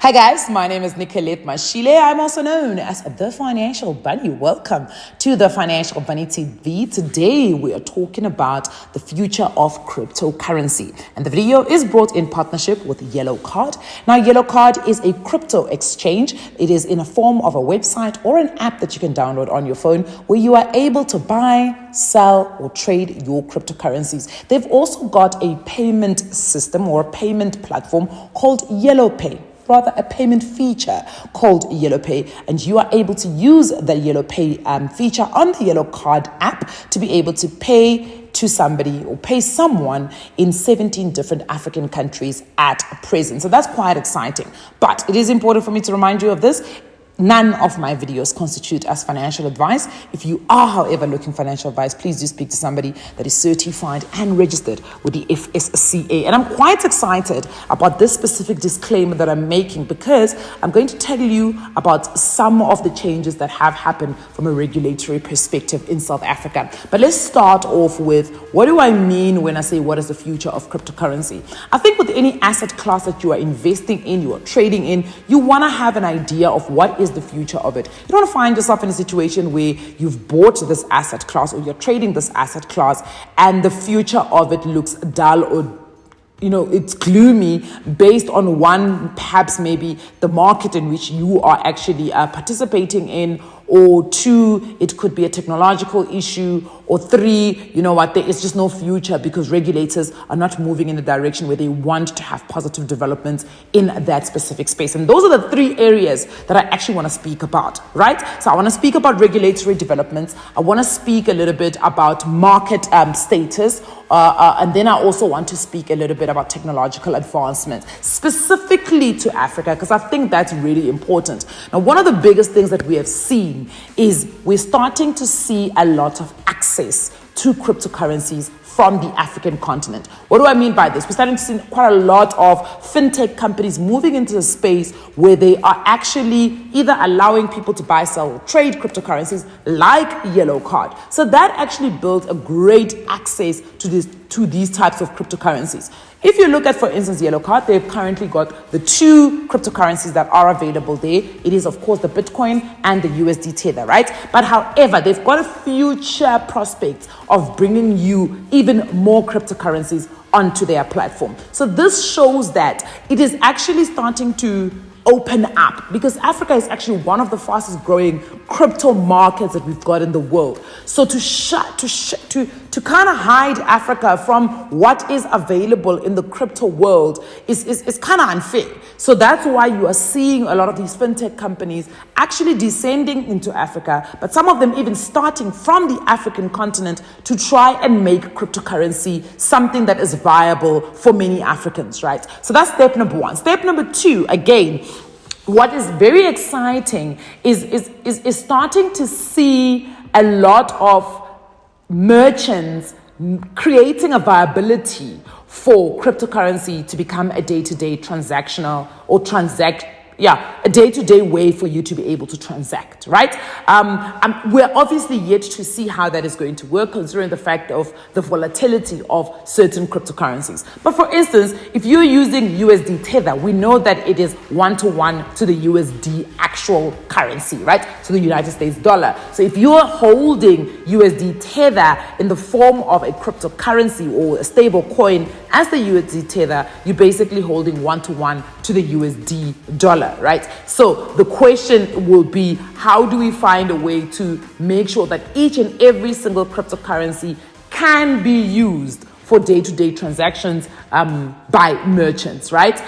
Hi guys, my name is Nicolette Mashile. I'm also known as The Financial Bunny. Welcome to The Financial Bunny TV. Today we are talking about the future of cryptocurrency. And the video is brought in partnership with Yellow Card. Now, Yellow Card is a crypto exchange. It is in a form of a website or an app that you can download on your phone where you are able to buy, sell, or trade your cryptocurrencies. They've also got a payment system or a payment platform called Yellow Pay. Rather a payment feature called Yellow Pay, and you are able to use the Yellow Pay feature on the Yellow Card app to be able to pay to somebody or pay someone in 17 different African countries at present. So that's quite exciting. But it is important for me to remind you of this. None of my videos constitute as financial advice. If you are, however, looking for financial advice, please do speak to somebody that is certified and registered with the FSCA. And I'm quite excited about this specific disclaimer that I'm making because I'm going to tell you about some of the changes that have happened from a regulatory perspective in South Africa. But let's start off with, what do I mean when I say what is the future of cryptocurrency? I think with any asset class that you are investing in, you are trading in, you want to have an idea of what is the future of it. You don't want to find yourself in a situation where you've bought this asset class or you're trading this asset class and the future of it looks dull or it's gloomy based on one, perhaps maybe the market in which you are actually participating in, or two, it could be a technological issue, or three, there is just no future because regulators are not moving in the direction where they want to have positive developments in that specific space. And those are the three areas that I actually want to speak about, right? So I want to speak about regulatory developments. I want to speak a little bit about market status. And then I also want to speak a little bit about technological advancement, specifically to Africa, because I think that's really important. Now, one of the biggest things that we have seen is we're starting to see a lot of access to cryptocurrencies from the African continent. What do I mean by this? We're starting to see quite a lot of fintech companies moving into a space where they are actually either allowing people to buy, sell, or trade cryptocurrencies like Yellow Card. So that actually builds a great access to these types of cryptocurrencies. If you look at, for instance, Yellow Card, they've currently got the two cryptocurrencies that are available there. It is, of course, the Bitcoin and the USD Tether, right? But however, they've got a future prospect of bringing you even more cryptocurrencies onto their platform. So this shows that it is actually starting to open up because Africa is actually one of the fastest growing crypto markets that we've got in the world. So to kind of hide Africa from what is available in the crypto world is kind of unfair. So that's why you are seeing a lot of these fintech companies actually descending into Africa, but some of them even starting from the African continent to try and make cryptocurrency something that is viable for many Africans, right? So that's step number one. Step number two, again, what is very exciting is starting to see a lot of merchants creating a viability for cryptocurrency to become a day-to-day transactional or a day-to-day way for you to be able to transact, right? We're obviously yet to see how that is going to work, considering the fact of the volatility of certain cryptocurrencies. But for instance, if you're using USD Tether, we know that it is 1-to-1 to the USD actual currency, right? To the United States dollar. So if you're holding USD Tether in the form of a cryptocurrency or a stable coin as the USD Tether, you're basically holding 1-to-1 to the USD dollar. Right? So the question will be, how do we find a way to make sure that each and every single cryptocurrency can be used for day-to-day transactions by merchants, right?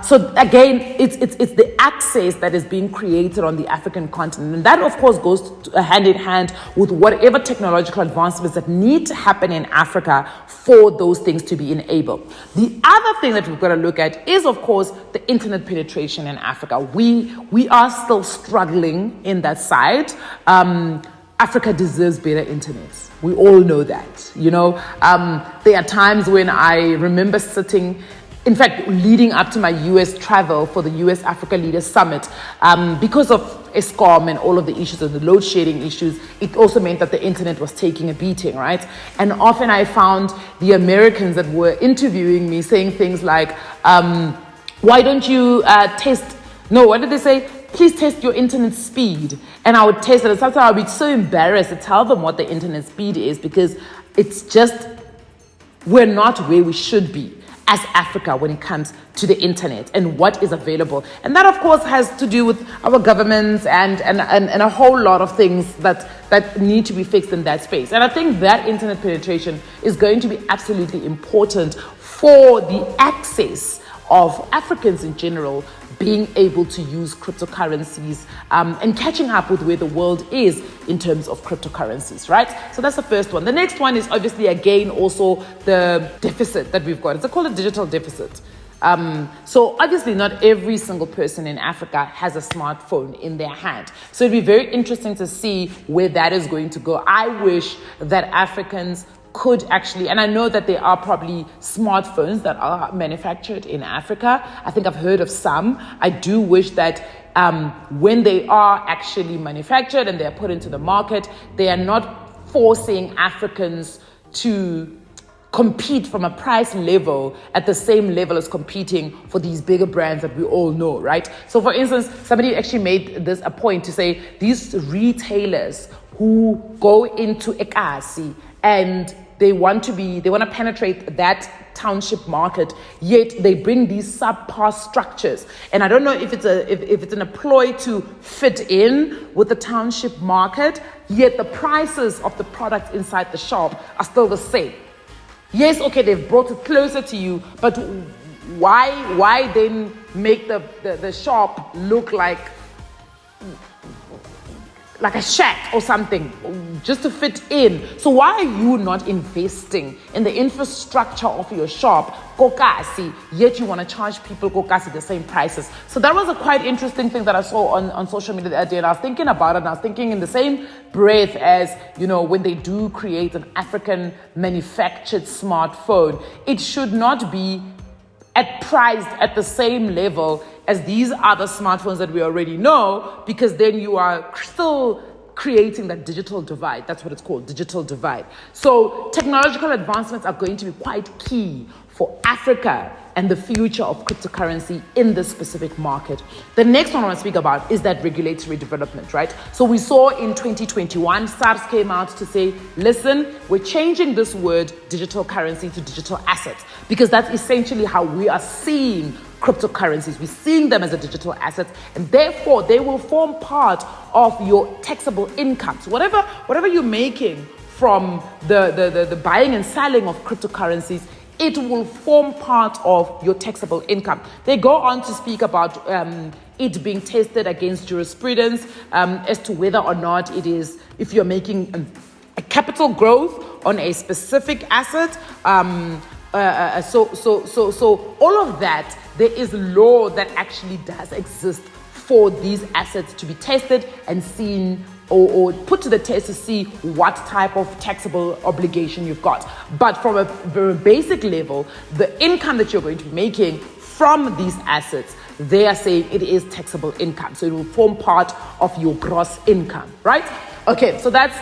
So again, it's the access that is being created on the African continent. And that, of course, goes hand in hand with whatever technological advancements that need to happen in Africa for those things to be enabled. The other thing that we've got to look at is, of course, the internet penetration in Africa. We are still struggling in that side. Africa deserves better internet. We all know that, There are times when I remember sitting, in fact, leading up to my US travel for the US Africa Leaders Summit, because of Eskom and all of the issues and the load shedding issues, it also meant that the internet was taking a beating, right? And often I found the Americans that were interviewing me saying things like, why don't you test No, what did they say? Please test your internet speed. And I would test it. And sometimes I'll be so embarrassed to tell them what the internet speed is because it's just, we're not where we should be as Africa when it comes to the internet and what is available. And that, of course, has to do with our governments and a whole lot of things that need to be fixed in that space. And I think that internet penetration is going to be absolutely important for the access of Africans in general being able to use cryptocurrencies and catching up with where the world is in terms of cryptocurrencies, right? So that's the first one. The next one is obviously, again, also the deficit that we've got. It's called a digital deficit. So obviously not every single person in Africa has a smartphone in their hand. So it'd be very interesting to see where that is going to go. I wish that Africans could actually, and I know that there are probably smartphones that are manufactured in Africa. I think I've heard of some. I do wish that when they are actually manufactured and they're put into the market, they are not forcing Africans to compete from a price level at the same level as competing for these bigger brands that we all know, right? So for instance, somebody actually made this a point to say these retailers who go into Ekasi and they want to penetrate that township market, yet they bring these subpar structures. And I don't know if it's an ploy to fit in with the township market, yet the prices of the products inside the shop are still the same. Yes, okay, they've brought it closer to you, but why then make the shop look like a shack or something just to fit in? So why are you not investing in the infrastructure of your shop, kokasi, yet you want to charge people kokasi the same prices? So that was a quite interesting thing that I saw on social media the other day, and I was thinking about it, and I was thinking in the same breath as, you know, when they do create an African manufactured smartphone, it should not be priced at the same level as these other smartphones that we already know, because then you are still creating that digital divide. That's what it's called, digital divide. So technological advancements are going to be quite key for Africa and the future of cryptocurrency in this specific market. The next one I want to speak about is that regulatory development, right? So we saw in 2021, SARS came out to say, listen, we're changing this word digital currency to digital assets, because that's essentially how we are seeing cryptocurrencies. We're seeing them as a digital asset, and therefore they will form part of your taxable income. So whatever you're making from the buying and selling of cryptocurrencies, it will form part of your taxable income. They go on to speak about it being tested against jurisprudence as to whether or not it is, if you're making a capital growth on a specific asset. So all of that, there is law that actually does exist for these assets to be tested and seen or put to the test to see what type of taxable obligation you've got. But from a very basic level, the income that you're going to be making from these assets, they are saying it is taxable income. So it will form part of your gross income, right? Okay, so that's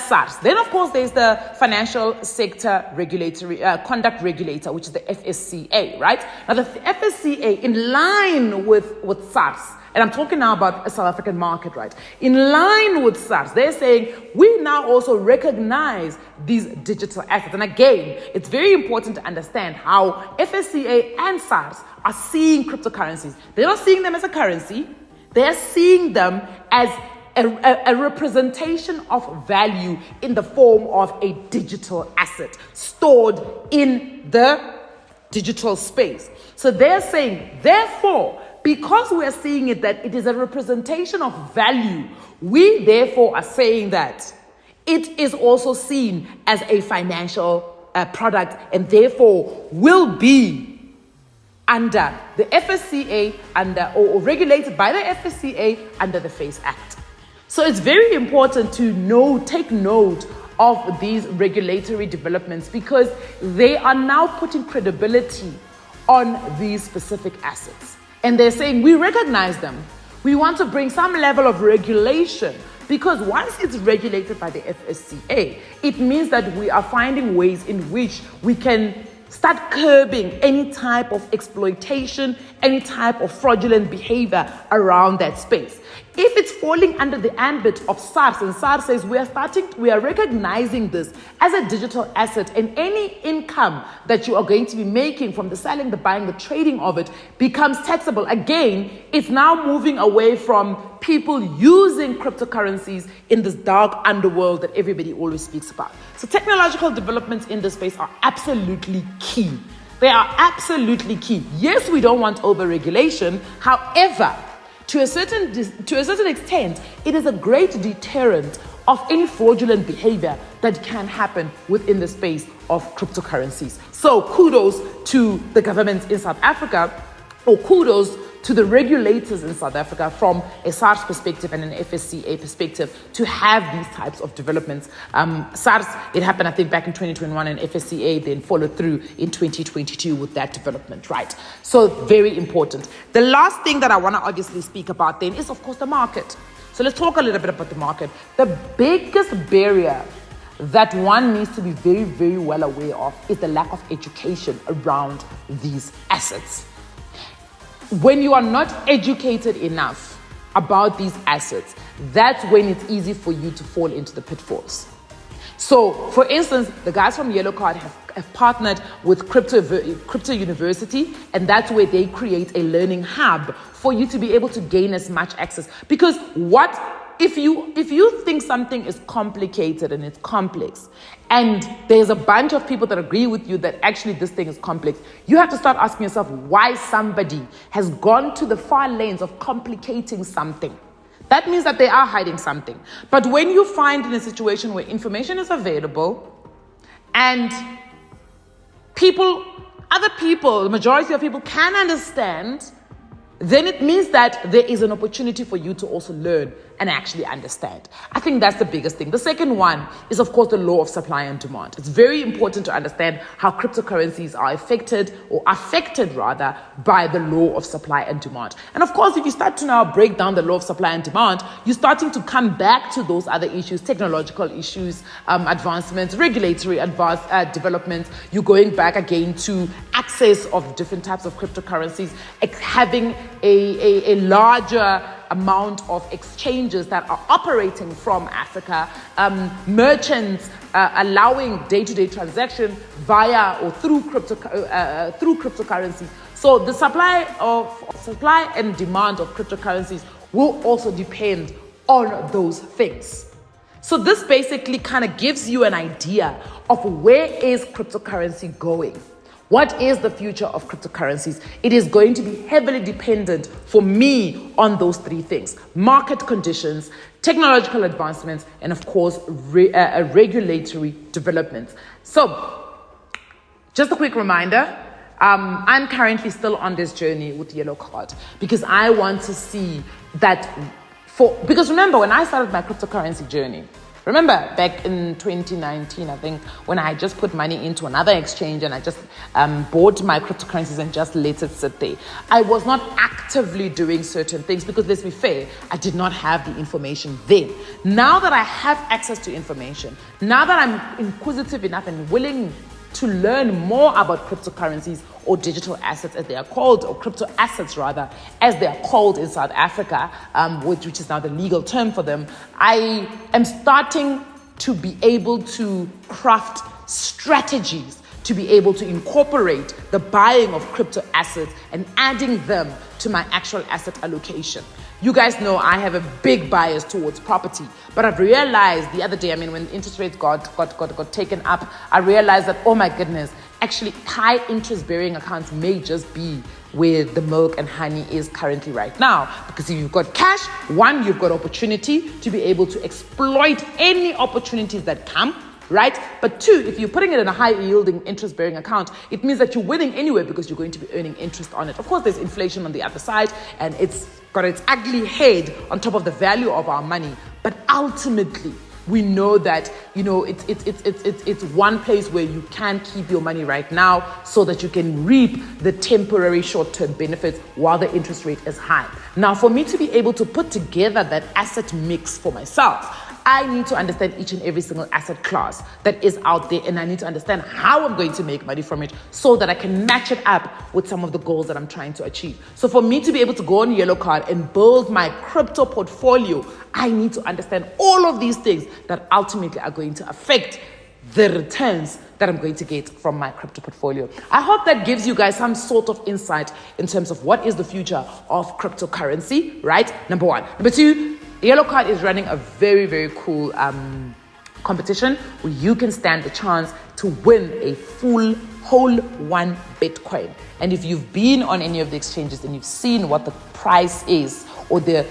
SARS. Then, of course, there's the Financial Sector Regulatory Conduct Regulator, which is the FSCA, right? Now, the FSCA, in line with SARS, and I'm talking now about a South African market, right? In line with SARS, they're saying we now also recognize these digital assets. And again, it's very important to understand how FSCA and SARS are seeing cryptocurrencies. They're not seeing them as a currency. They're seeing them as a representation of value in the form of a digital asset stored in the digital space. So they're saying, therefore, because we are seeing it that it is a representation of value, we therefore are saying that it is also seen as a financial product, and therefore will be under the FSCA or regulated by the FSCA under the FACE Act. So it's very important to take note of these regulatory developments, because they are now putting credibility on these specific assets. And they're saying, we recognize them. We want to bring some level of regulation, because once it's regulated by the FSCA, it means that we are finding ways in which we can start curbing any type of exploitation, any type of fraudulent behavior around that space. If it's falling under the ambit of SARS, and SARS says we are recognizing this as a digital asset, and any income that you are going to be making from the selling, the buying, the trading of it becomes taxable. Again, it's now moving away from people using cryptocurrencies in this dark underworld that everybody always speaks about. So technological developments in this space are absolutely key. They are absolutely key. Yes, we don't want over-regulation. However, to a certain extent, it is a great deterrent of any fraudulent behavior that can happen within the space of cryptocurrencies. So kudos to the governments in South Africa, or kudos to the regulators in South Africa from a SARS perspective and an FSCA perspective to have these types of developments. SARS, it happened, I think, back in 2021, and FSCA then followed through in 2022 with that development, right? So very important. The last thing that I want to obviously speak about then is, of course, the market. So let's talk a little bit about the market. The biggest barrier that one needs to be very, very well aware of is the lack of education around these assets. When you are not educated enough about these assets, that's when it's easy for you to fall into the pitfalls. So, for instance, the guys from Yellow Card have partnered with Crypto University, and that's where they create a learning hub for you to be able to gain as much access. Because if you think something is complicated and it's complex, and there's a bunch of people that agree with you that actually this thing is complex, you have to start asking yourself why somebody has gone to the far lanes of complicating something. That means that they are hiding something. But when you find in a situation where information is available and other people, the majority of people can understand, then it means that there is an opportunity for you to also learn and actually understand. I think that's the biggest thing. The second one is, of course, the law of supply and demand. It's very important to understand how cryptocurrencies are affected by the law of supply and demand. And of course, if you start to now break down the law of supply and demand, you're starting to come back to those other issues, technological issues, advancements, regulatory developments. You're going back again to access of different types of cryptocurrencies, having a larger amount of exchanges that are operating from Africa, merchants allowing day-to-day transaction via or through cryptocurrencies. So the supply and demand of cryptocurrencies will also depend on those things. So this basically kind of gives you an idea of where is cryptocurrency going. What is the future of cryptocurrencies? It is going to be heavily dependent for me on those three things: market conditions, technological advancements, and of course, regulatory developments. So, just a quick reminder, I'm currently still on this journey with Yellow Card because I want to see that because remember, when I started my cryptocurrency journey, remember back in 2019, I think, when I just put money into another exchange and I just bought my cryptocurrencies and just let it sit there. I was not actively doing certain things because, let's be fair, I did not have the information then. Now that I have access to information, now that I'm inquisitive enough and willing to learn more about cryptocurrencies, or digital assets as they are called, or crypto assets rather, as they are called in South Africa, which is now the legal term for them, I am starting to be able to craft strategies to be able to incorporate the buying of crypto assets and adding them to my actual asset allocation. You guys know I have a big bias towards property, but I've realized the other day, when interest rates got taken up, I realized that, oh my goodness, actually high interest bearing accounts may just be where the milk and honey is currently right now. Because if you've got cash, one, you've got opportunity to be able to exploit any opportunities that come, right? But two, if you're putting it in a high yielding interest bearing account, it means that you're winning anyway because you're going to be earning interest on it. Of course, there's inflation on the other side and it's got its ugly head on top of the value of our money. But ultimately, we know that, it's one place where you can keep your money right now so that you can reap the temporary short-term benefits while the interest rate is high. Now, for me to be able to put together that asset mix for myself, I need to understand each and every single asset class that is out there, and I need to understand how I'm going to make money from it so that I can match it up with some of the goals that I'm trying to achieve. So for me to be able to go on Yellow Card and build my crypto portfolio, I need to understand all of these things that ultimately are going to affect the returns that I'm going to get from my crypto portfolio. I hope that gives you guys some sort of insight in terms of what is the future of cryptocurrency, right? Number one. Number two, Yellow Card is running a very, very cool competition where you can stand the chance to win a whole 1 Bitcoin. And if you've been on any of the exchanges and you've seen what the price is or the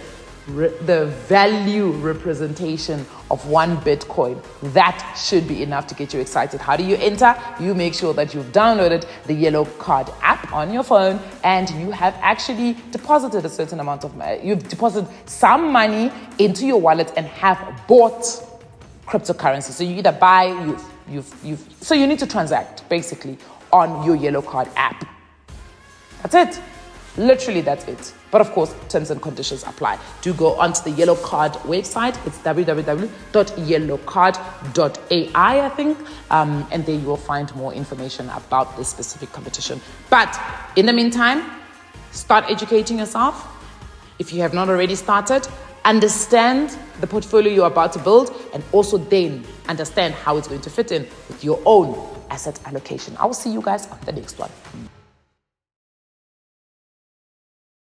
value representation of 1 Bitcoin, that should be enough to get you excited. How do you enter? You make sure that you've downloaded the Yellow Card app on your phone and you have actually deposited a certain amount of money. You've deposited some money into your wallet and have bought cryptocurrency. So you either buy, so you need to transact basically on your Yellow Card app. That's it. Literally, that's it. But of course, terms and conditions apply. Do go onto the Yellow Card website. It's www.yellowcard.ai, I think. And there you will find more information about this specific competition. But in the meantime, start educating yourself. If you have not already started, understand the portfolio you're about to build and also then understand how it's going to fit in with your own asset allocation. I will see you guys on the next one.